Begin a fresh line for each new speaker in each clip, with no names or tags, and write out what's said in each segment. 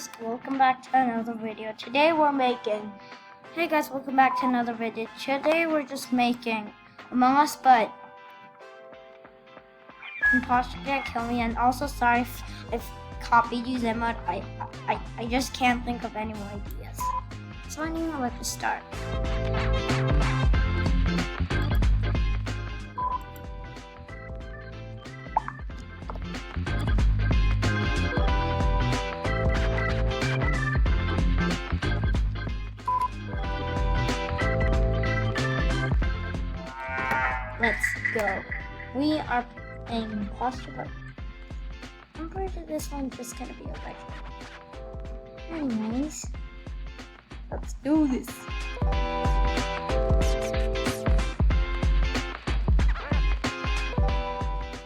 guys, welcome back to another video. Today we're making Today we're just making Among Us, but impostor can't kill me, and also sorry if I've copied you zmde. I just can't think of any more ideas. So anyway, let's start. Let's go. We are playing impostor, but I'm pretty sure this one's just gonna be alright. Anyways, let's do this.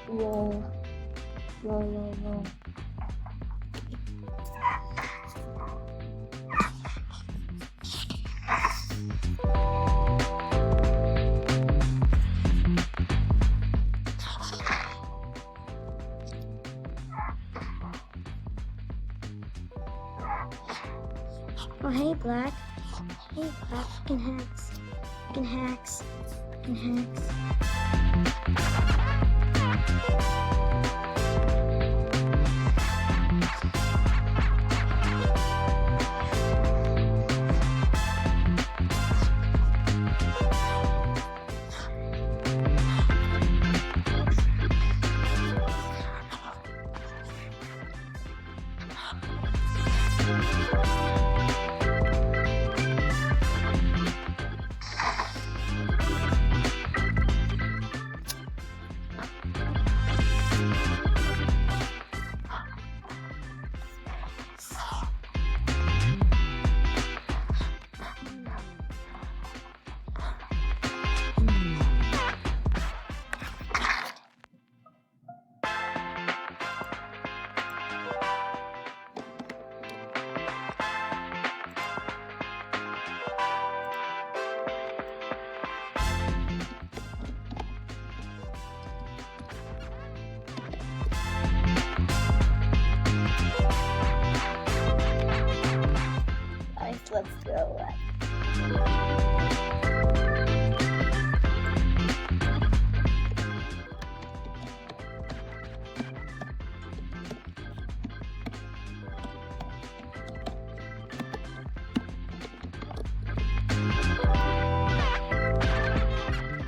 Whoa. Oh, hey, Black. Hey, Black. Fucking hacks. Let's go.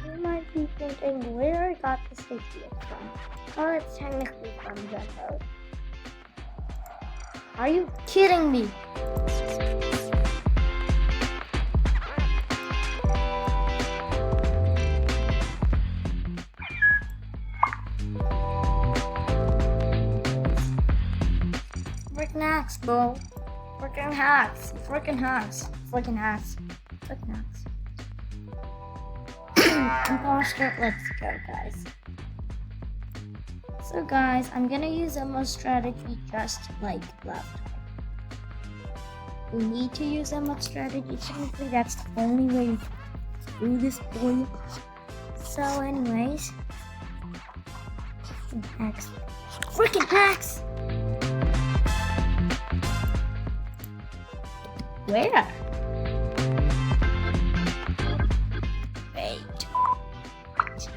You might be thinking where I got this idea from. Well, it's technically from zmde. Are you kidding me? Freaking hacks, bro. Freaking hacks. Imposter, let's go, guys. So, guys, I'm gonna use zmde strategy just like last time. We need to use zmde strategy. Technically, that's the only way to do this, boy. So, anyways, freaking hacks. Where? Wait. What?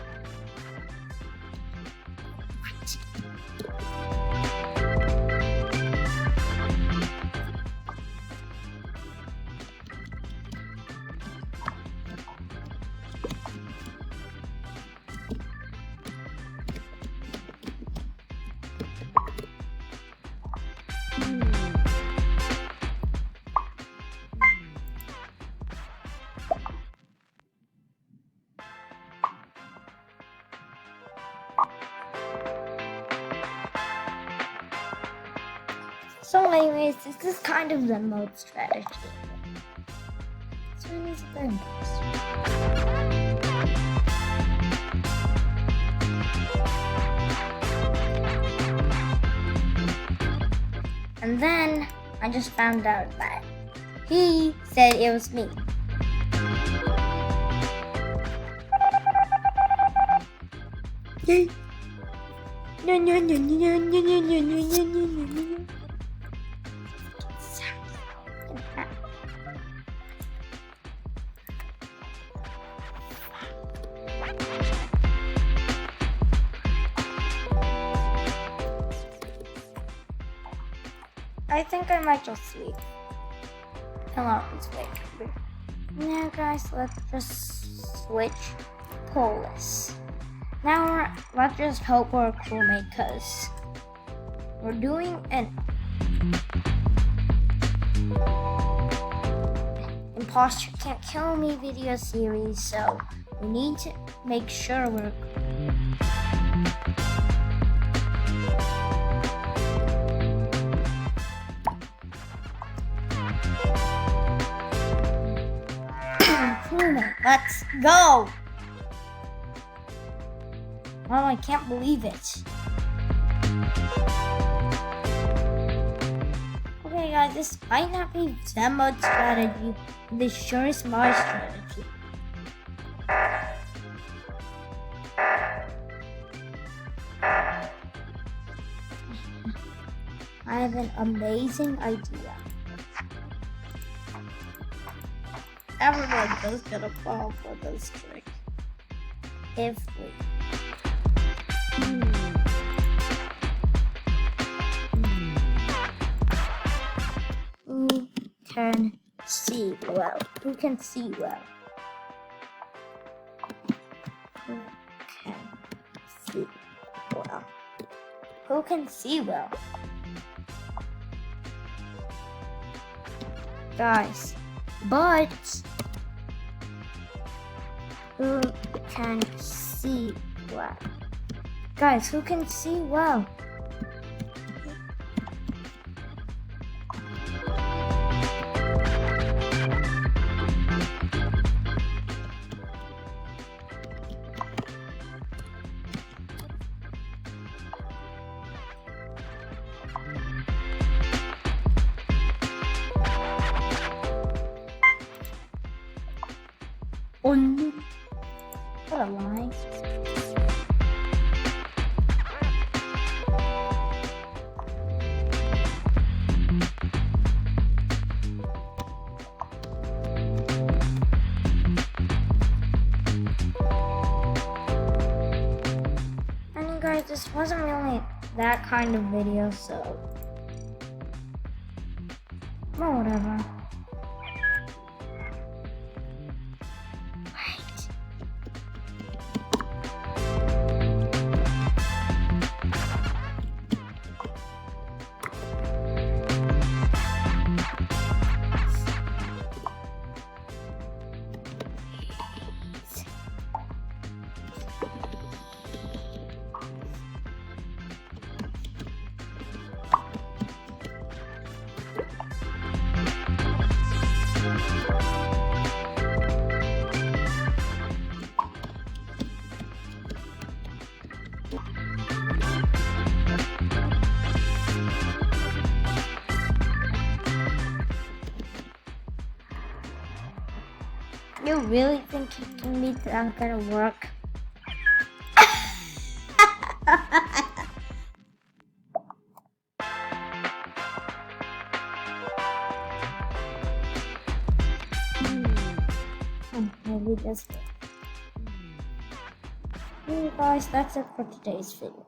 So anyways, this is kind of the mode strategy. So it is very nice. And then I just found out that he said it was me. Yay! No. I think I might just sleep. Come on, let's wait. Now guys, let's just switch police. Now let's just hope we're a crewmate, cause we're doing an impostor can't kill me video series, so we need to make sure we're crewmate. Let's go! Oh, I can't believe it. Okay guys, this might not be zmde strategy, but this sure is my strategy. I have an amazing idea. Everyone is gonna fall for this trick. If we Who can see well? Who can see well? Who can see well? Who can see well? Guys, but who can see well? Guys, who can see well? What a lie. And guys, this wasn't really that kind of video, so well, whatever. You really think kicking me not gonna work? Maybe this way. Hey guys, that's it for today's video.